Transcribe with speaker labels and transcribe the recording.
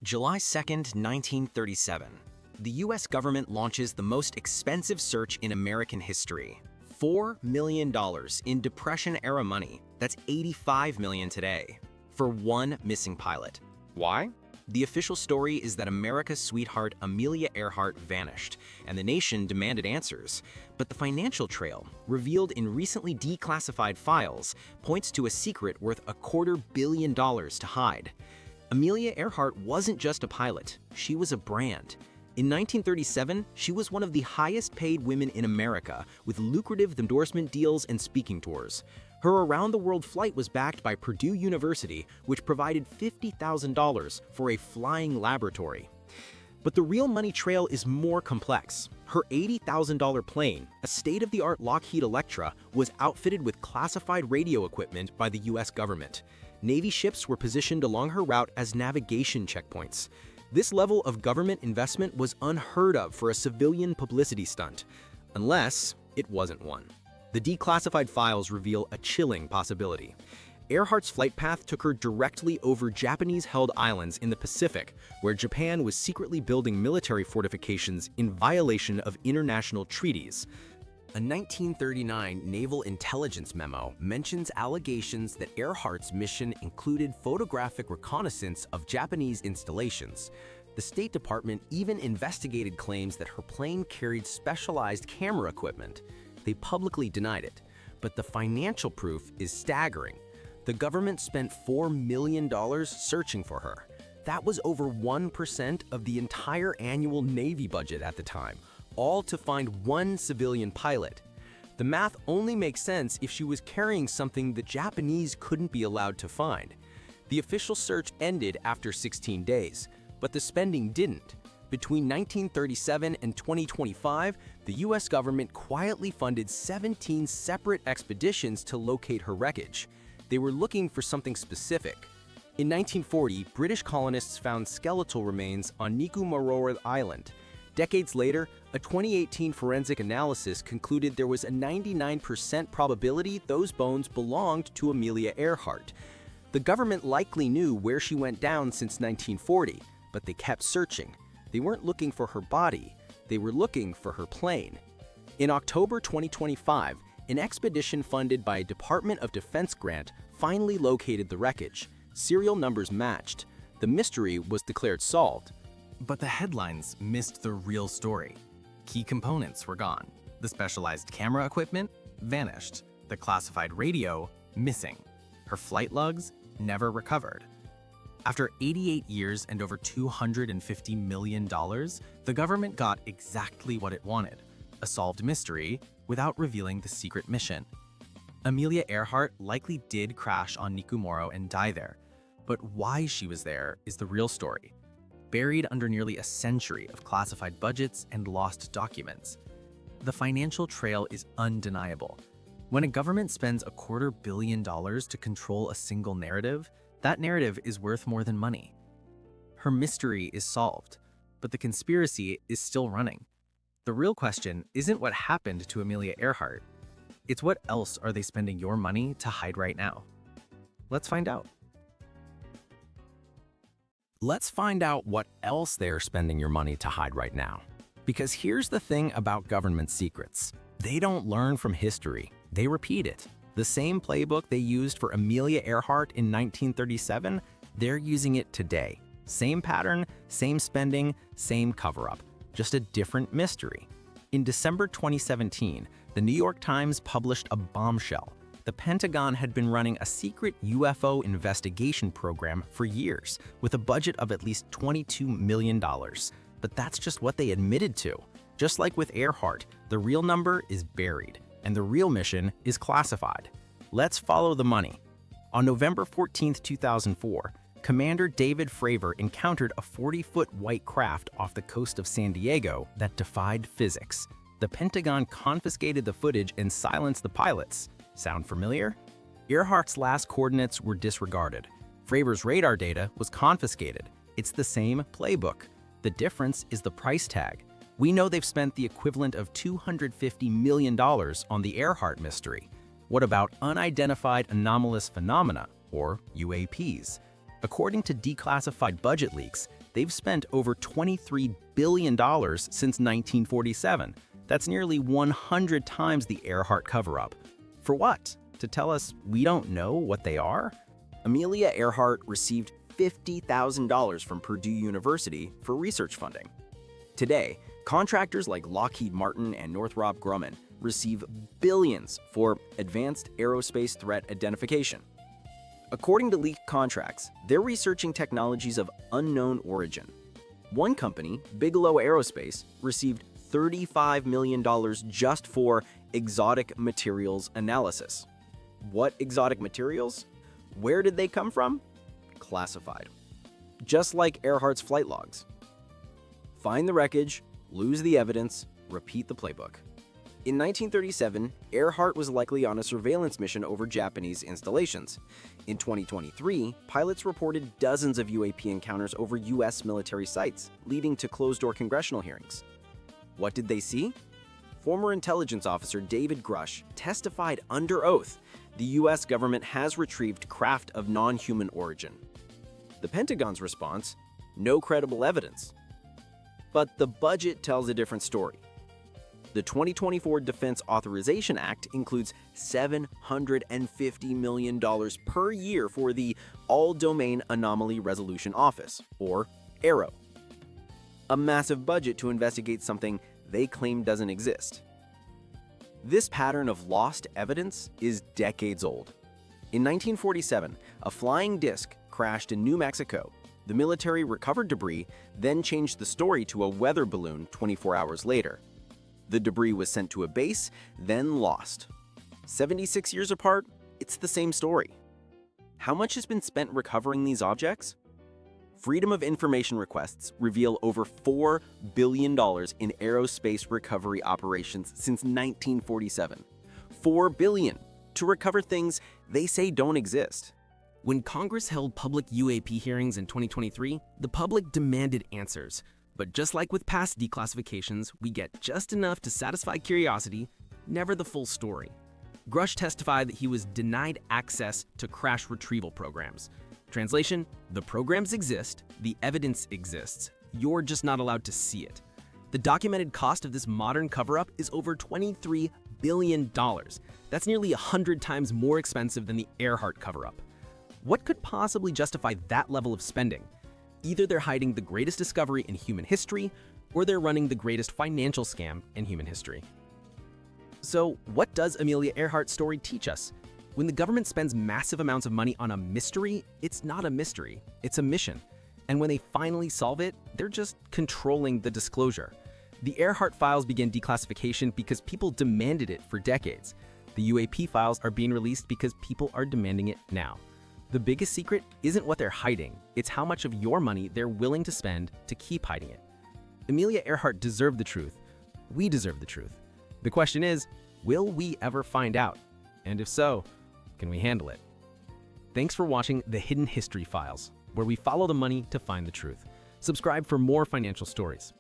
Speaker 1: July 2nd, 1937. The US government launches the most expensive search in American history. $4 million in Depression-era money, that's $85 million today, for one missing pilot. Why? The official story is that America's sweetheart Amelia Earhart vanished, and the nation demanded answers. But the financial trail, revealed in recently declassified files, points to a secret worth $250 million to hide. Amelia Earhart wasn't just a pilot, she was a brand. In 1937, she was one of the highest-paid women in America, with lucrative endorsement deals and speaking tours. Her around-the-world flight was backed by Purdue University, which provided $50,000 for a flying laboratory. But the real money trail is more complex. Her $80,000 plane, a state-of-the-art Lockheed Electra, was outfitted with classified radio equipment by the US government. Navy ships were positioned along her route as navigation checkpoints. This level of government investment was unheard of for a civilian publicity stunt, unless it wasn't one. The declassified files reveal a chilling possibility. Earhart's flight path took her directly over Japanese-held islands in the Pacific, where Japan was secretly building military fortifications in violation of international treaties. A 1939 Naval Intelligence memo mentions allegations that Earhart's mission included photographic reconnaissance of Japanese installations. The State Department even investigated claims that her plane carried specialized camera equipment. They publicly denied it, but the financial proof is staggering. The government spent $4 million searching for her. That was over 1% of the entire annual Navy budget at the time, all to find one civilian pilot. The math only makes sense if she was carrying something the Japanese couldn't be allowed to find. The official search ended after 16 days, but the spending didn't. Between 1937 and 2025, the US government quietly funded 17 separate expeditions to locate her wreckage. They were looking for something specific. In 1940, British colonists found skeletal remains on Nicobarore Island. Decades later, a 2018 forensic analysis concluded there was a 99% probability those bones belonged to Amelia Earhart. The government likely knew where she went down since 1940, but they kept searching. They weren't looking for her body, they were looking for her plane. In October 2025, an expedition funded by a Department of Defense grant finally located the wreckage. Serial numbers matched. The mystery was declared solved. But the headlines missed the real story. Key components were gone. The specialized camera equipment vanished. The classified radio missing. Her flight logs never recovered. After 88 years and over $250 million, the government got exactly what it wanted: a solved mystery without revealing the secret mission. Amelia Earhart likely did crash on Nicobarore and die there, but why she was there is the real story. Buried under nearly a century of classified budgets and lost documents, the financial trail is undeniable. When a government spends $250 million to control a single narrative, that narrative is worth more than money. Her mystery is solved, but the conspiracy is still running. The real question isn't what happened to Amelia Earhart. It's what else are they spending your money to hide right now? Let's find out. Let's find out what else they're spending your money to hide right now. Because here's the thing about government secrets. They don't learn from history, they repeat it. The same playbook they used for Amelia Earhart in 1937, they're using it today. Same pattern, same spending, same cover-up, just a different mystery. In December 2017, the New York Times published a bombshell. The Pentagon had been running a secret UFO investigation program for years, with a budget of at least $22 million. But that's just what they admitted to. Just like with Earhart, the real number is buried, and the real mission is classified. Let's follow the money. On November 14, 2004, Commander David Fravor encountered a 40-foot white craft off the coast of San Diego that defied physics. The Pentagon confiscated the footage and silenced the pilots. Sound familiar? Earhart's last coordinates were disregarded. Fravor's radar data was confiscated. It's the same playbook. The difference is the price tag. We know they've spent the equivalent of $250 million on the Earhart mystery. What about unidentified anomalous phenomena, or UAPs? According to declassified budget leaks, they've spent over $23 billion since 1947. That's nearly 100 times the Earhart cover-up. For what? To tell us we don't know what they are? Amelia Earhart received $50,000 from Purdue University for research funding. Today, contractors like Lockheed Martin and Northrop Grumman receive billions for advanced aerospace threat identification. According to leaked contracts, they're researching technologies of unknown origin. One company, Bigelow Aerospace, received $35 million just for exotic materials analysis. What exotic materials? Where did they come from? Classified. Just like Earhart's flight logs. Find the wreckage, lose the evidence, repeat the playbook. In 1937, Earhart was likely on a surveillance mission over Japanese installations. In 2023, pilots reported dozens of UAP encounters over U.S. military sites, leading to closed-door congressional hearings. What did they see? Former intelligence officer David Grush testified under oath the U.S. government has retrieved craft of non-human origin. The Pentagon's response? No credible evidence. But the budget tells a different story. The 2024 Defense Authorization Act includes $750 million per year for the All-Domain Anomaly Resolution Office, or AARO. A massive budget to investigate something they claim doesn't exist. This pattern of lost evidence is decades old. In 1947, a flying disc crashed in New Mexico. The military recovered debris, then changed the story to a weather balloon 24 hours later. The debris was sent to a base, then lost. 76 years apart, it's the same story. How much has been spent recovering these objects? Freedom of Information requests reveal over $4 billion in aerospace recovery operations since 1947. $4 billion to recover things they say don't exist. When Congress held public UAP hearings in 2023, the public demanded answers. But just like with past declassifications, we get just enough to satisfy curiosity, never the full story. Grush testified that he was denied access to crash retrieval programs. Translation, the programs exist, the evidence exists, you're just not allowed to see it. The documented cost of this modern cover-up is over $23 billion. That's nearly 100 times more expensive than the Earhart cover-up. What could possibly justify that level of spending? Either they're hiding the greatest discovery in human history, or they're running the greatest financial scam in human history. So, what does Amelia Earhart's story teach us? When the government spends massive amounts of money on a mystery, it's not a mystery, it's a mission. And when they finally solve it, they're just controlling the disclosure. The Earhart files began declassification because people demanded it for decades. The UAP files are being released because people are demanding it now. The biggest secret isn't what they're hiding, it's how much of your money they're willing to spend to keep hiding it. Amelia Earhart deserved the truth. We deserve the truth. The question is, will we ever find out? And if so, can we handle it? Thanks for watching The Hidden History Files, where we follow the money to find the truth. Subscribe for more financial stories.